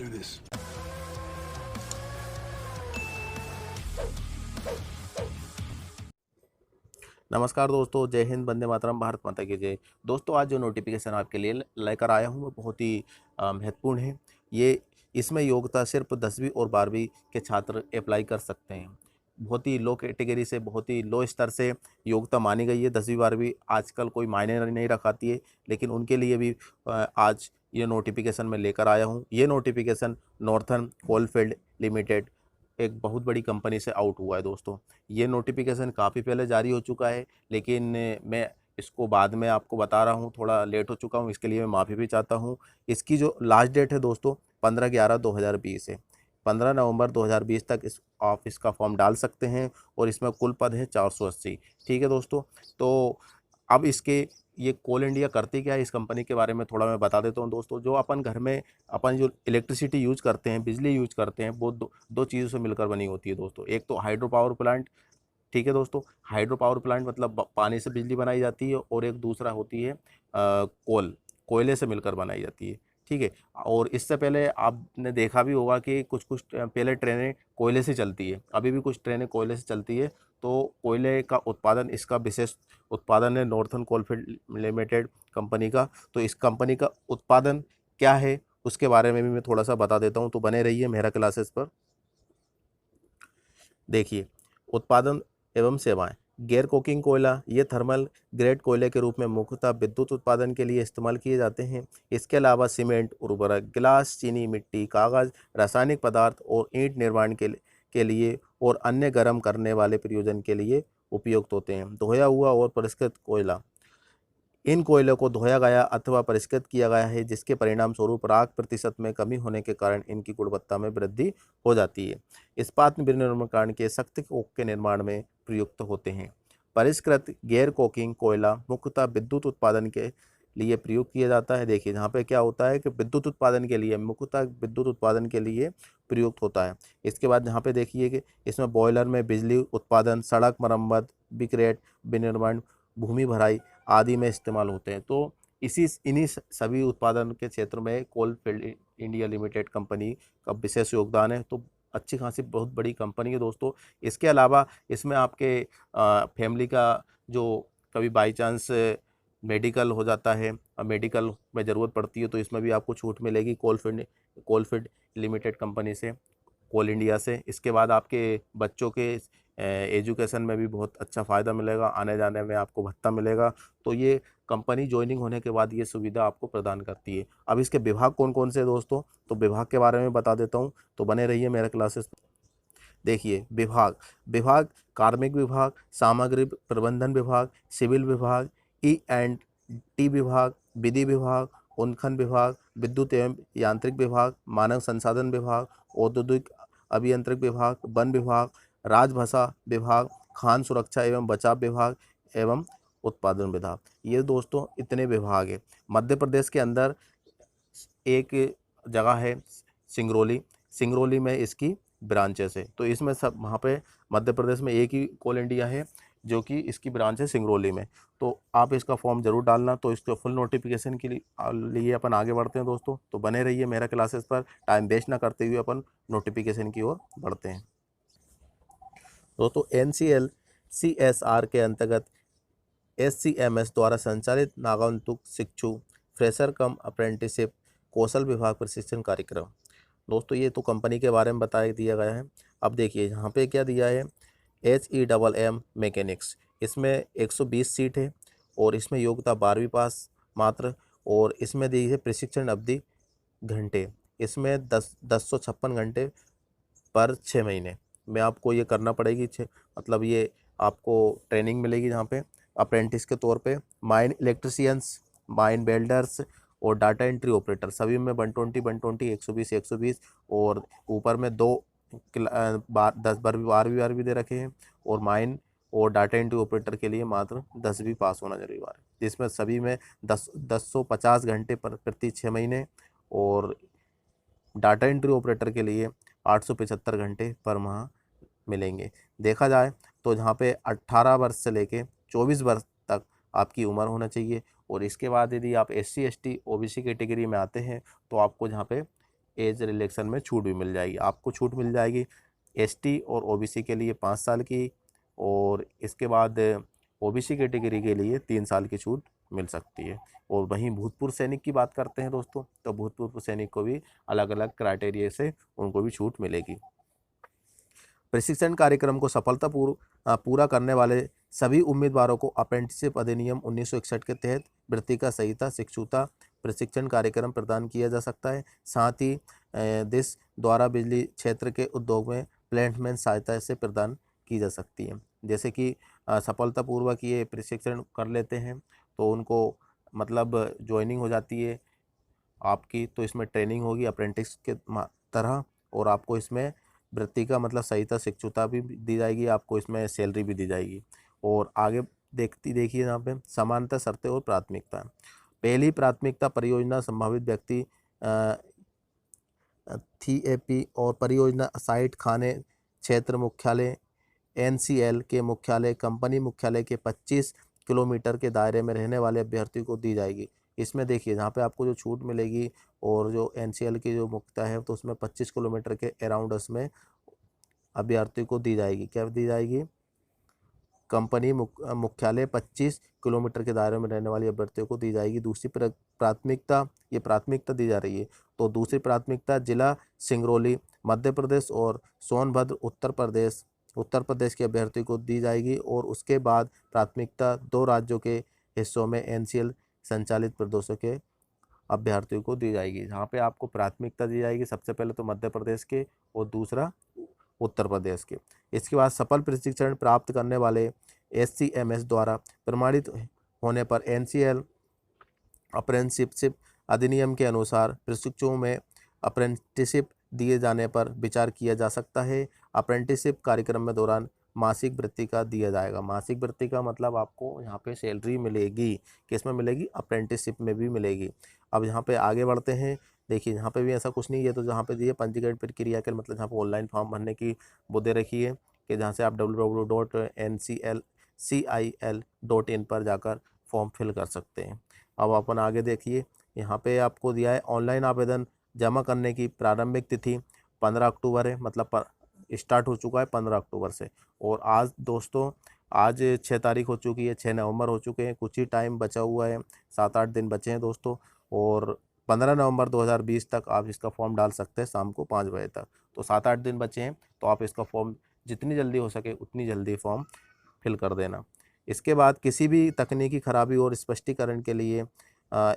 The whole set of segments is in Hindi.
do this. नमस्कार दोस्तों, जय हिंद, वंदे मातरम, भारत माता की जय। दोस्तों, आज जो नोटिफिकेशन आपके लिए लेकर आया हूँ वो बहुत ही महत्वपूर्ण है। ये इसमें योग्यता सिर्फ 10वीं और 12वीं के छात्र अप्लाई कर सकते हैं। बहुत ही लो कैटेगरी से, बहुत ही लो स्तर से योग्यता मानी गई है। 10वीं 12वीं आजकल कोई मायने नहीं रखाती है, लेकिन उनके लिए भी आज ये नोटिफिकेशन मैं लेकर आया हूँ। ये नोटिफिकेशन नॉर्थर्न कोलफील्ड लिमिटेड, एक बहुत बड़ी कंपनी से आउट हुआ है दोस्तों। ये नोटिफिकेशन काफ़ी पहले जारी हो चुका है, लेकिन मैं इसको बाद में आपको बता रहा हूँ, थोड़ा लेट हो चुका हूँ, इसके लिए मैं माफ़ी भी चाहता हूँ। इसकी जो लास्ट डेट है दोस्तों 15/11/2020 है। 15 नवंबर 2020 तक आप इसका फॉर्म डाल सकते हैं और इसमें कुल पद है 480। ठीक है दोस्तों। तो अब इसके ये कोल इंडिया करती क्या है, इस कंपनी के बारे में थोड़ा मैं बता देता हूँ दोस्तों। जो अपन घर में अपन जो इलेक्ट्रिसिटी यूज करते हैं, बिजली यूज करते हैं, वो दो चीज़ों से मिलकर बनी होती है दोस्तों। एक तो हाइड्रो पावर प्लांट, ठीक है दोस्तों। हाइड्रो पावर प्लांट मतलब पानी से बिजली बनाई जाती है, और एक दूसरा होती है कोयले से मिलकर बनाई जाती है। ठीक है। और इससे पहले आपने देखा भी होगा कि कुछ कुछ पहले ट्रेनें कोयले से चलती है, अभी भी कुछ ट्रेनें कोयले से चलती है। तो कोयले का उत्पादन, इसका विशेष उत्पादन है नॉर्थर्न कोलफील्ड लिमिटेड कंपनी का। तो इस कंपनी का उत्पादन क्या है उसके बारे में भी मैं थोड़ा सा बता देता हूँ, तो बने रहिए मेरा क्लासेस पर। देखिए, उत्पादन एवं सेवाएं। गैर कोकिंग कोयला, ये थर्मल ग्रेड कोयले के रूप में मुख्यतः विद्युत उत्पादन के लिए इस्तेमाल किए जाते हैं। इसके अलावा सीमेंट, उर्वरक, गिलास, चीनी, मिट्टी, कागज, रासायनिक पदार्थ और ईंट निर्माण के लिए और अन्य गर्म करने वाले प्रयोजन के लिए उपयुक्त होते हैं। धोया हुआ और परिष्कृत कोयला, इन कोयलों को धोया गया अथवा परिष्कृत किया गया है, जिसके परिणाम स्वरूप राख प्रतिशत में कमी होने के कारण इनकी गुणवत्ता में वृद्धि हो जाती है। इस्पात विनिर्माण के सख्त कोक के निर्माण में प्रयुक्त होते हैं। परिष्कृत गैर कोकिंग कोयला मुख्यतः विद्युत उत्पादन के लिए प्रयोग किया जाता है। देखिए, यहाँ पे क्या होता है कि विद्युत उत्पादन के लिए, मुख्यतः विद्युत उत्पादन के लिए प्रयुक्त होता है। इसके बाद यहाँ पे देखिए कि इसमें बॉयलर में बिजली उत्पादन, सड़क मरम्मत, बिक्रेट विनिर्माण, भूमि भराई आदि में इस्तेमाल होते हैं। तो इन्हीं सभी उत्पादन के क्षेत्र में कोलफील्ड इंडिया लिमिटेड कंपनी का विशेष योगदान है। तो अच्छी खासी बहुत बड़ी कंपनी है दोस्तों। इसके अलावा इसमें आपके फैमिली का जो कभी बाई चांस मेडिकल हो जाता है, मेडिकल में ज़रूरत पड़ती है, तो इसमें भी आपको छूट मिलेगी कोलफील्ड लिमिटेड कंपनी से, कोल इंडिया से। इसके बाद आपके बच्चों के एजुकेशन में भी बहुत अच्छा फ़ायदा मिलेगा, आने जाने में आपको भत्ता मिलेगा। तो ये कंपनी ज्वाइनिंग होने के बाद ये सुविधा आपको प्रदान करती है। अब इसके विभाग कौन कौन से दोस्तों, तो विभाग के बारे में बता देता हूँ, तो बने रहिए मेरे क्लासेस। देखिए, विभाग विभाग कार्मिक विभाग, सामग्री प्रबंधन विभाग, सिविल विभाग, E&T विभाग, विधि विभाग, उत्खनन विभाग, विद्युत एवं यांत्रिक विभाग, मानव संसाधन विभाग, औद्योगिक अभियंत्रिक विभाग, वन विभाग, राजभाषा विभाग, खान सुरक्षा एवं बचाव विभाग एवं उत्पादन विभाग। ये दोस्तों इतने विभाग है। मध्य प्रदेश के अंदर एक जगह है सिंगरौली, सिंगरौली में इसकी ब्रांचेस है। तो इसमें सब वहाँ पे मध्य प्रदेश में एक ही कोल इंडिया है जो कि इसकी ब्रांच है सिंगरौली में। तो आप इसका फॉर्म जरूर डालना। तो इसके फुल नोटिफिकेशन के लिए अपन आगे बढ़ते हैं दोस्तों। तो बने रहिए मेरा क्लासेस पर, टाइम वेस्ट ना करते हुए अपन नोटिफिकेशन की ओर बढ़ते हैं दोस्तों। NCL CSR के अंतर्गत SCMS द्वारा संचालित नागंतुक शिक्षु फ्रेशर कम अप्रेंटिसशिप कौशल विभाग प्रशिक्षण कार्यक्रम। दोस्तों, ये तो कंपनी के बारे में बताया दिया गया है। अब देखिए यहाँ पे क्या दिया है, HEMM मैकेनिक्स, इसमें 120 सीट है और इसमें योग्यता 12वीं पास मात्र। और इसमें दी है प्रशिक्षण अवधि घंटे, इसमें 1056 घंटे पर 6 महीने में आपको ये करना पड़ेगी। मतलब ये आपको ट्रेनिंग मिलेगी जहाँ पे अप्रेंटिस के तौर पे। माइन इलेक्ट्रिशियंस, माइन वेल्डर्स और डाटा एंट्री ऑपरेटर सभी में 120 120 120 120, और ऊपर में 12वीं दे रखे हैं। और माइन और डाटा एंट्री ऑपरेटर के लिए मात्र 10वीं पास होना जरूरी है, जिसमें सभी में 1050 घंटे प्रति 6 महीने, और डाटा एंट्री ऑपरेटर के लिए 875 घंटे पर माह मिलेंगे। देखा जाए तो जहाँ पे 18 वर्ष से लेके 24 वर्ष तक आपकी उम्र होना चाहिए। और इसके बाद यदि आप SC ST OBC कैटेगरी में आते हैं तो आपको जहाँ पे एज रिलैक्सेशन में छूट भी मिल जाएगी, आपको छूट मिल जाएगी एसटी और ओबीसी के लिए 5 साल की, और इसके बाद ओबीसी कैटेगरी के लिए 3 साल की छूट मिल सकती है। और वहीं भूतपूर्व सैनिक की बात करते हैं दोस्तों, तो भूतपूर्व सैनिक को भी अलग अलग क्राइटेरिया से उनको भी छूट मिलेगी। प्रशिक्षण कार्यक्रम को सफलतापूर्वक पूरा करने वाले सभी उम्मीदवारों को अप्रेंटिसशिप अधिनियम 1961 के तहत वृत्ति का सहिता शिक्षुता प्रशिक्षण कार्यक्रम प्रदान किया जा सकता है। साथ ही देश द्वारा बिजली क्षेत्र के उद्योग में प्लेसमेंट सहायता से प्रदान की जा सकती है। जैसे कि सफलतापूर्वक ये प्रशिक्षण कर लेते हैं तो उनको मतलब ज्वाइनिंग हो जाती है आपकी, तो इसमें ट्रेनिंग होगी अप्रेंटिस के तरह, और आपको इसमें वृत्ति का मतलब सहिता शिक्षुता भी दी जाएगी, आपको इसमें सैलरी भी दी जाएगी। और आगे देखिए यहाँ पे समानता शर्तें और प्राथमिकता। पहली प्राथमिकता परियोजना संभावित व्यक्ति थीएपी और परियोजना साइट खाने क्षेत्र मुख्यालय एनसीएल के मुख्यालय कंपनी मुख्यालय के 25 किलोमीटर के दायरे में रहने वाले अभ्यर्थी को दी जाएगी। इसमें देखिए जहाँ पे आपको जो छूट मिलेगी और जो एनसीएल की जो मुख्यता है तो उसमें 25 किलोमीटर के अराउंड उसमें अभ्यर्थी को दी जाएगी। क्या दी जाएगी? कंपनी मुख्यालय 25 किलोमीटर के दायरे में रहने वाली अभ्यर्थियों को दी जाएगी। दूसरी प्राथमिकता, ये प्राथमिकता दी जा रही है, तो दूसरी प्राथमिकता जिला सिंगरौली मध्य प्रदेश और सोनभद्र उत्तर प्रदेश के अभ्यर्थी को दी जाएगी। और उसके बाद प्राथमिकता 2 राज्यों के हिस्सों में एनसीएल संचालित प्रदेशों के अभ्यर्थियों को दी जाएगी। जहाँ पे आपको प्राथमिकता दी जाएगी सबसे पहले तो मध्य प्रदेश के और दूसरा उत्तर प्रदेश के। इसके बाद सफल प्रशिक्षण प्राप्त करने वाले एससीएमएस द्वारा प्रमाणित होने पर एनसीएल अप्रेंटिसशिप अधिनियम के अनुसार प्रशिक्षुओं में अप्रेंटिसशिप दिए जाने पर विचार किया जा सकता है। अप्रेंटिसशिप कार्यक्रम में दौरान मासिक वृत्ति का दिया जाएगा। मासिक वृत्ति का मतलब आपको यहाँ पे सैलरी मिलेगी, किसमें मिलेगी? अप्रेंटिसशिप में भी मिलेगी। अब यहाँ पे आगे बढ़ते हैं। देखिए यहाँ पे भी ऐसा कुछ नहीं है, तो जहाँ पे दिए पंजीकरण प्रक्रिया के मतलब जहाँ पे ऑनलाइन फॉर्म भरने की वो दे रखी है कि जहाँ से आप www.ncil.cil.in पर जाकर फॉर्म फिल कर सकते हैं। अब अपन आगे देखिए, यहाँ पे आपको दिया है ऑनलाइन आवेदन जमा करने की प्रारंभिक तिथि 15 अक्टूबर है, मतलब स्टार्ट हो चुका है 15 अक्टूबर से। और आज दोस्तों आज 6 तारीख हो चुकी है, 6 नवंबर हो चुके हैं, कुछ ही टाइम बचा हुआ है, 7-8 दिन बचे हैं दोस्तों। और 15 नवंबर 2020 तक आप इसका फॉर्म डाल सकते हैं शाम को 5 बजे तक। तो 7-8 दिन बचे हैं, तो आप इसका फॉर्म जितनी जल्दी हो सके उतनी जल्दी फॉर्म फिल कर देना। इसके बाद किसी भी तकनीकी खराबी और स्पष्टीकरण के लिए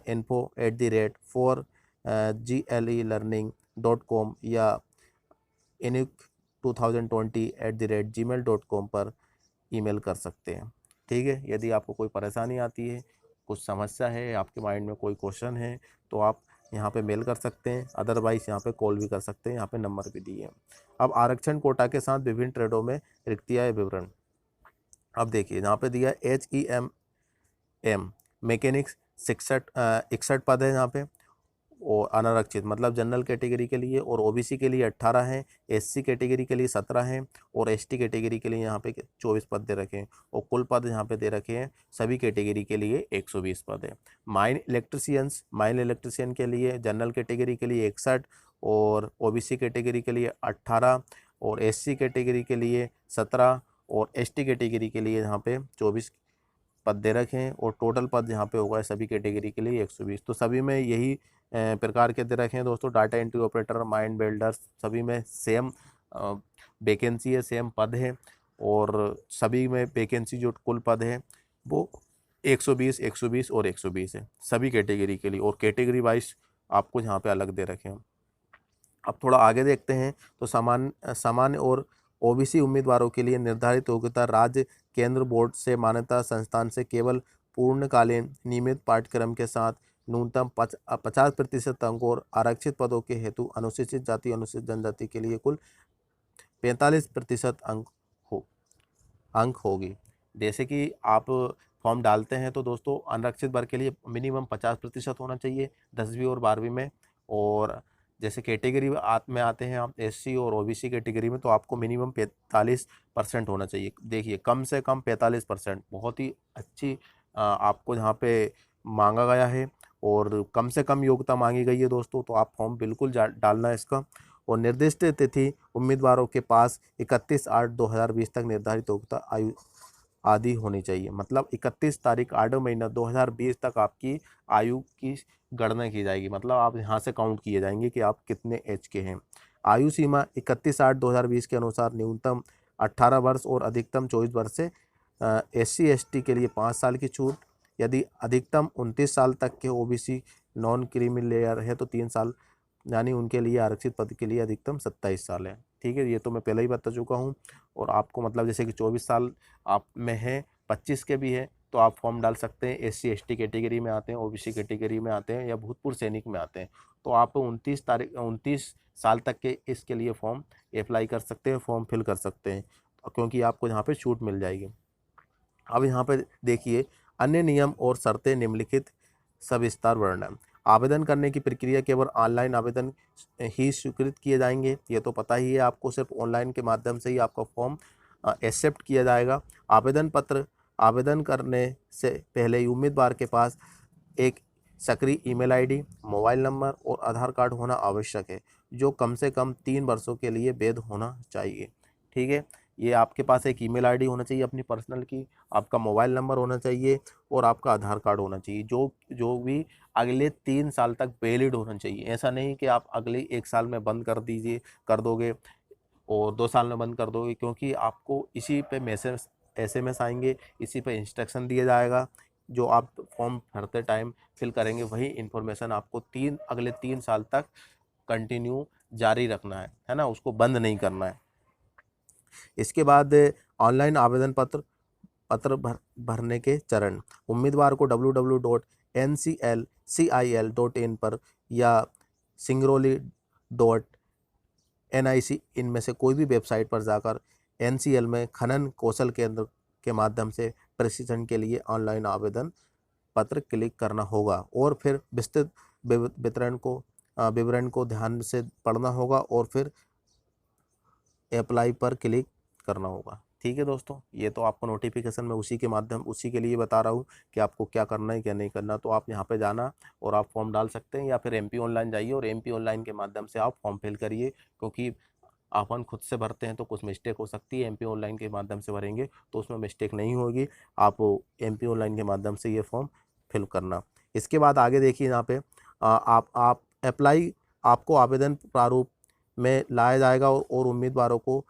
info@4glearning.com या inuc2020@gmail.com पर ईमेल कर सकते हैं। ठीक है, यदि आपको कोई परेशानी आती है, कुछ समस्या है, आपके माइंड में कोई क्वेश्चन है, तो आप यहाँ पे मेल कर सकते हैं, अदरवाइज यहाँ पे कॉल भी कर सकते हैं, यहाँ पे नंबर भी दिए हैं। अब आरक्षण कोटा के साथ विभिन्न ट्रेडों में रिक्तियाँ विवरण। अब देखिए यहाँ पे दिया HEMM मैकेनिक्स 61 पद है यहाँ पे, और अनारक्षित मतलब जनरल कैटेगरी के लिए और ओबीसी के लिए 18 हैं, एससी कैटेगरी के लिए 17 हैं और एसटी कैटेगरी के लिए यहाँ पे 24 पद दे रखे हैं, और कुल पद यहाँ पे दे रखे हैं सभी कैटेगरी के लिए 120 पद है। माइन इलेक्ट्रिशियन के लिए जनरल कैटेगरी के लिए 61 और ओबीसी कैटेगरी के लिए 18 और एससी कैटेगरी के लिए 17 और एसटी कैटेगरी के लिए यहाँ पे 24 पद दे रखे हैं, और टोटल पद यहाँ पे होगा सभी कैटेगरी के लिए 120। तो सभी में यही प्रकार के दे रखे हैं दोस्तों। Data entry operator, mine builders, सभी में सेम वैकेंसी है, सेम पद है, और सभी में वैकेंसी जो कुल पद है वो 120, 120 और 120 है सभी कैटेगरी के लिए, और कैटेगरी वाइज आपको यहाँ पे अलग दे रखे हैं। अब थोड़ा आगे देखते हैं, तो सामान्य और ओबीसी उम्मीदवारों के लिए निर्धारित योग्यता राज्य केंद्र बोर्ड से मान्यता संस्थान से केवल पूर्णकालीन नियमित पाठ्यक्रम के साथ न्यूनतम 50% अंक और आरक्षित पदों के हेतु अनुसूचित जाति अनुसूचित जनजाति के लिए कुल 45% अंक होगी। जैसे कि आप फॉर्म डालते हैं तो दोस्तों अनारक्षित वर्ग के लिए मिनिमम 50% होना चाहिए 10वीं और 12वीं में, और जैसे कैटेगरी में आते हैं आप एससी और ओबीसी कैटेगरी में, तो आपको मिनिमम 45% होना चाहिए। देखिए कम से कम 45%, बहुत ही अच्छी आपको यहाँ पे मांगा गया है। और कम से कम योग्यता मांगी गई है दोस्तों, तो आप फॉर्म बिल्कुल डालना है इसका। और निर्दिष्ट तिथि उम्मीदवारों के पास 31/8/2020 तक निर्धारित योग्यता आयु आदि होनी चाहिए। मतलब 31 तारीख 8 महीना 2020 तक आपकी आयु की गणना की जाएगी, मतलब आप यहाँ से काउंट किए जाएंगे कि आप कितने एज के हैं। आयु सीमा 31/8/2020 के अनुसार न्यूनतम 18 वर्ष और अधिकतम 24 वर्ष से SC/ST के लिए 5 साल की छूट। यदि अधिकतम 29 साल तक के OBC नॉन क्रीमी लेयर है तो 3 साल, यानी उनके लिए आरक्षित पद के लिए अधिकतम 27 साल है। ठीक है, ये तो मैं पहले ही बता चुका हूँ। और आपको मतलब जैसे कि 24 साल आप में है, 25 के भी है, तो आप फॉर्म डाल सकते हैं। SC/ST कैटेगरी में आते हैं, OBC कैटेगरी में आते हैं, या भूतपूर्व सैनिक में आते हैं, तो आप 29 साल तक के इसके लिए फॉर्म अप्लाई कर सकते हैं, फॉर्म फिल कर सकते हैं, क्योंकि आपको यहाँ पे छूट मिल जाएगी। अब यहाँ पे देखिए, अन्य नियम और शर्तें निम्नलिखित सविस्तार वर्णन। आवेदन करने की प्रक्रिया केवल ऑनलाइन आवेदन ही स्वीकृत किए जाएंगे, ये तो पता ही है आपको। सिर्फ ऑनलाइन के माध्यम से ही आपका फॉर्म एक्सेप्ट किया जाएगा। आवेदन पत्र आवेदन करने से पहले उम्मीदवार के पास एक सक्रिय ईमेल आईडी, मोबाइल नंबर और आधार कार्ड होना आवश्यक है, जो कम से कम 3 वर्षों के लिए वैध होना चाहिए। ठीक है, ये आपके पास एक ईमेल आईडी होना चाहिए अपनी पर्सनल की, आपका मोबाइल नंबर होना चाहिए और आपका आधार कार्ड होना चाहिए, जो भी अगले 3 साल तक वैलिड होना चाहिए। ऐसा नहीं कि आप अगले 1 साल में बंद कर दोगे और 2 साल में बंद कर दोगे, क्योंकि आपको इसी पे मैसेज SMS आएंगे, इसी पे इंस्ट्रक्शन दिया जाएगा। जो आप फॉर्म भरते टाइम फिल करेंगे वही इन्फॉर्मेशन आपको अगले 3 साल तक कंटिन्यू जारी रखना है ना, उसको बंद नहीं करना है। इसके बाद ऑनलाइन आवेदन पत्र भरने के चरण। उम्मीदवार को www.nclcil.in पर या singrauli.nic इनमें से कोई भी वेबसाइट पर जाकर NCL में खनन कौशल केंद्र के माध्यम से प्रशिक्षण के लिए ऑनलाइन आवेदन पत्र क्लिक करना होगा और फिर विस्तृत विवरण को ध्यान से पढ़ना होगा और फिर अप्लाई पर क्लिक करना होगा। ठीक है दोस्तों, ये तो आपको नोटिफिकेशन में उसी के लिए बता रहा हूँ कि आपको क्या करना है क्या नहीं करना। तो आप यहाँ पे जाना और आप फॉर्म डाल सकते हैं, या फिर MP ऑनलाइन जाइए और MP ऑनलाइन के माध्यम से आप फॉर्म फिल करिए, क्योंकि अपन खुद से भरते हैं तो कुछ मिस्टेक हो सकती है। MP ऑनलाइन के माध्यम से भरेंगे तो उसमें मिस्टेक नहीं होगी। आप MP ऑनलाइन के माध्यम से ये फॉर्म फिल करना। इसके बाद आगे देखिए, यहाँ पे आप अप्लाई आपको आवेदन प्रारूप में लाया जाएगा और उम्मीदवारों को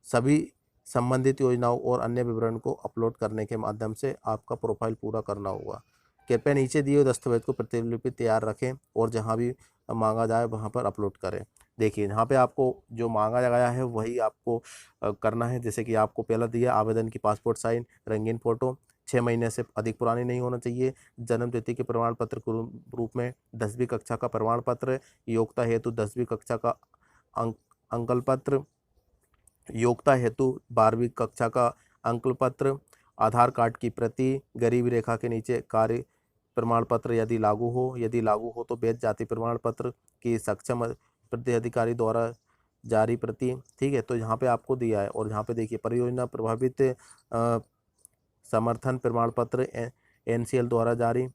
सभी संबंधित योजनाओं और अन्य विवरण को अपलोड करने के माध्यम से आपका प्रोफाइल पूरा करना होगा। कृपया नीचे दिए हुए दस्तावेज को प्रतिलिपि तैयार रखें और जहां भी मांगा जाए वहां पर अपलोड करें। देखिए, यहाँ पे आपको जो मांगा गया है वही आपको करना है। जैसे कि आपको पहला दिया आवेदन की पासपोर्ट साइज, रंगीन फोटो, 6 महीने से अधिक पुरानी नहीं होना चाहिए, जन्म तिथि के प्रमाण पत्र के रूप में 10वीं कक्षा का प्रमाण पत्र, योग्यता हेतु 10वीं कक्षा का अंकल पत्र, योग्यता हेतु 12वीं कक्षा का अंकल पत्र, आधार कार्ड की प्रति, गरीबी रेखा के नीचे कार्य प्रमाण पत्र यदि लागू हो तो वैध जाति प्रमाण पत्र की सक्षम प्राधिकारी द्वारा जारी प्रति। ठीक है, तो यहाँ पे आपको दिया है और यहाँ पे देखिए परियोजना प्रभावित समर्थन प्रमाण पत्र NCL द्वारा जारी,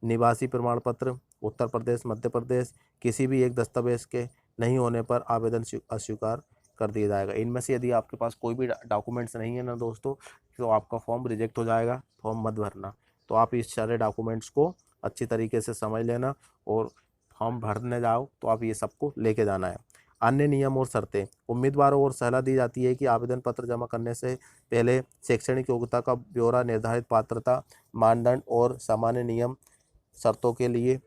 निवासी प्रमाण पत्र उत्तर प्रदेश मध्य प्रदेश, किसी भी एक दस्तावेज के नहीं होने पर आवेदन अस्वीकार कर दिया जाएगा। इनमें से यदि आपके पास कोई भी डॉक्यूमेंट्स नहीं है ना दोस्तों, तो आपका फॉर्म रिजेक्ट हो जाएगा, फॉर्म मत भरना। तो आप इस सारे डॉक्यूमेंट्स को अच्छी तरीके से समझ लेना और फॉर्म भरने जाओ तो आप ये सबको लेके जाना है। अन्य नियम और शर्तें। उम्मीदवारों को सलाह दी जाती है कि आवेदन पत्र जमा करने से पहले शैक्षणिक योग्यता का ब्यौरा, निर्धारित पात्रता मानदंड और सामान्य नियम शर्तों के लिए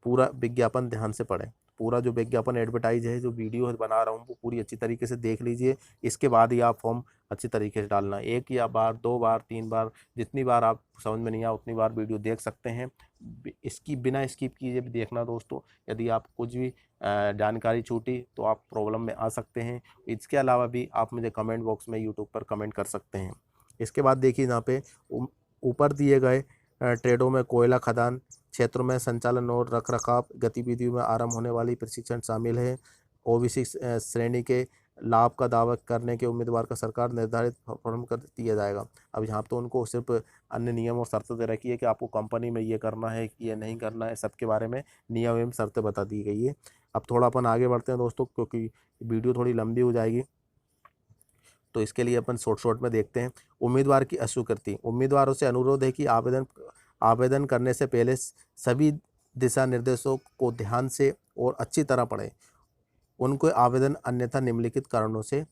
पूरा विज्ञापन ध्यान से पढ़ें। पूरा जो विज्ञापन एडवर्टाइज है, जो वीडियो बना रहा हूँ, वो पूरी अच्छी तरीके से देख लीजिए। इसके बाद ही आप फॉर्म अच्छी तरीके से डालना। 1 या बार 2 बार 3 बार, जितनी बार आप समझ में नहीं आया उतनी बार वीडियो देख सकते हैं। इसकी बिना स्किप किए भी देखना दोस्तों। यदि आप कुछ भी जानकारी छूटी तो आप प्रॉब्लम में आ सकते हैं। इसके अलावा भी आप मुझे कमेंट बॉक्स में यूट्यूब पर कमेंट कर सकते हैं। इसके बाद देखिए, यहाँ पे ऊपर दिए गए ट्रेडों में कोयला खदान क्षेत्रों में संचालन और रखरखाव गतिविधियों में आरंभ होने वाली प्रशिक्षण शामिल है। OBC श्रेणी के लाभ का दावा करने के उम्मीदवार का सरकार निर्धारित फॉर्म कर दिया जाएगा। अब यहाँ तो उनको सिर्फ अन्य नियम और शर्तें दे रखी है कि आपको कंपनी में ये करना है, ये नहीं करना है, सबके बारे में नियम एवं शर्तें बता दी गई है। अब थोड़ा अपन आगे बढ़ते हैं दोस्तों, क्योंकि वीडियो थोड़ी लंबी हो जाएगी, तो इसके लिए अपन शॉर्ट में देखते हैं। उम्मीदवार की अस्वीकृति। उम्मीदवारों से अनुरोध है कि आवेदन करने से पहले सभी दिशा निर्देशों को ध्यान से और अच्छी तरह पढ़ें। उनको आवेदन अन्यथा निम्नलिखित कारणों से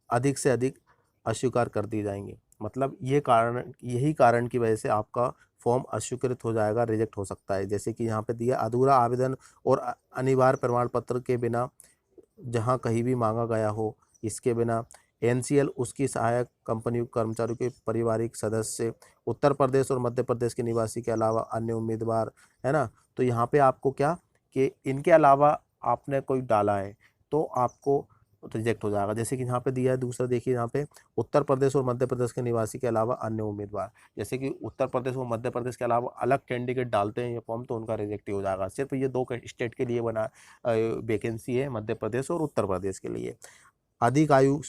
अधिक से अधिक अस्वीकार कर दिए जाएंगे। मतलब यही कारण की वजह से आपका फॉर्म अस्वीकृत हो जाएगा, रिजेक्ट हो सकता है। जैसे कि यहाँ पे दिया, अधूरा आवेदन और अनिवार्य प्रमाण पत्र के बिना जहाँ कहीं भी मांगा गया हो, इसके बिना एनसीएल उसकी सहायक कंपनी कर्मचारियों के पारिवारिक सदस्य, उत्तर प्रदेश और मध्य प्रदेश के निवासी के अलावा अन्य उम्मीदवार, है ना। तो यहाँ पे आपको क्या कि इनके अलावा आपने कोई डाला है तो आपको रिजेक्ट हो जाएगा। जैसे कि यहाँ पे दिया है दूसरा, देखिए यहाँ पे उत्तर प्रदेश और मध्य प्रदेश के निवासी के अलावा अन्य उम्मीदवार। जैसे कि उत्तर प्रदेश और मध्य प्रदेश के अलावा अलग कैंडिडेट डालते हैं ये फॉर्म, तो उनका रिजेक्ट ही हो जाएगा। सिर्फ ये 2 स्टेट के लिए बना वैकेंसी है, मध्य प्रदेश और उत्तर प्रदेश के लिए। अधिक आयु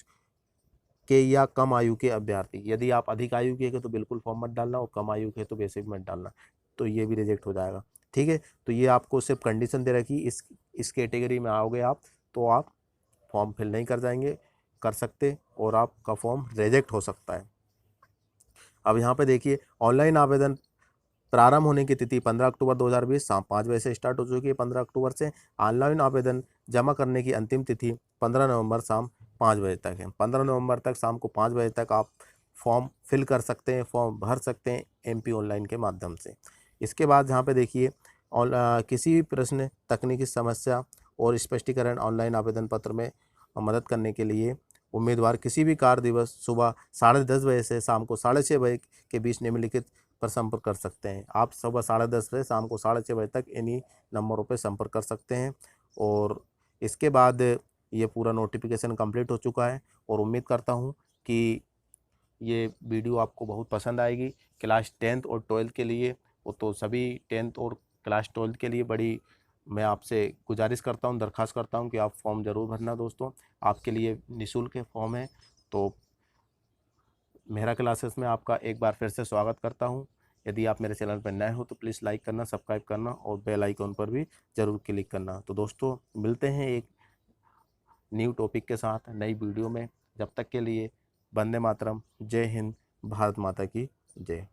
के या कम आयु के अभ्यर्थी, यदि आप अधिक आयु के तो बिल्कुल फॉर्म मत डालना, और कम आयु के तो वैसे भी मत डालना, तो ये भी रिजेक्ट हो जाएगा। ठीक है, तो ये आपको सिर्फ कंडीशन दे रखी, इस कैटेगरी में आओगे आप तो आप फॉर्म फिल नहीं कर सकते और आपका फॉर्म रिजेक्ट हो सकता है। अब यहाँ पे देखिए, ऑनलाइन आवेदन प्रारंभ होने की तिथि 15 अक्टूबर 2020 शाम 5 बजे से स्टार्ट हो चुकी है। 15 अक्टूबर से ऑनलाइन आवेदन जमा करने की अंतिम तिथि 15 नवंबर शाम 5 बजे तक है। 15 नवंबर तक शाम को 5 बजे तक आप फॉर्म फिल कर सकते हैं, फॉर्म भर सकते हैं MP ऑनलाइन के माध्यम से। इसके बाद यहाँ पे देखिए, किसी भी प्रश्न, तकनीकी समस्या और स्पष्टीकरण ऑनलाइन आवेदन पत्र में मदद करने के लिए उम्मीदवार किसी भी कार्य दिवस सुबह 10:30 बजे से शाम को 6:30 बजे के बीच निम्नलिखित पर संपर्क कर सकते हैं। आप सुबह 10:30 से शाम को 6:30 बजे तक इन्हीं नंबरों पर संपर्क कर सकते हैं। और इसके बाद ये पूरा नोटिफिकेशन कंप्लीट हो चुका है, और उम्मीद करता हूँ कि ये वीडियो आपको बहुत पसंद आएगी। क्लास 10th और 12th के लिए, वो तो सभी 10th और क्लास 12th के लिए बड़ी मैं आपसे गुजारिश करता हूँ, दरख्वास्त करता हूँ कि आप फॉर्म ज़रूर भरना दोस्तों। आपके लिए निःशुल्क फॉर्म है। तो मेरा क्लासेस में आपका एक बार फिर से स्वागत करता हूं। यदि आप मेरे चैनल पर नए हो तो प्लीज़ लाइक करना, सब्सक्राइब करना और बेल आइकन पर भी ज़रूर क्लिक करना। तो दोस्तों, मिलते हैं एक न्यू टॉपिक के साथ नई वीडियो में। जब तक के लिए वंदे मातरम, जय हिंद, भारत माता की जय।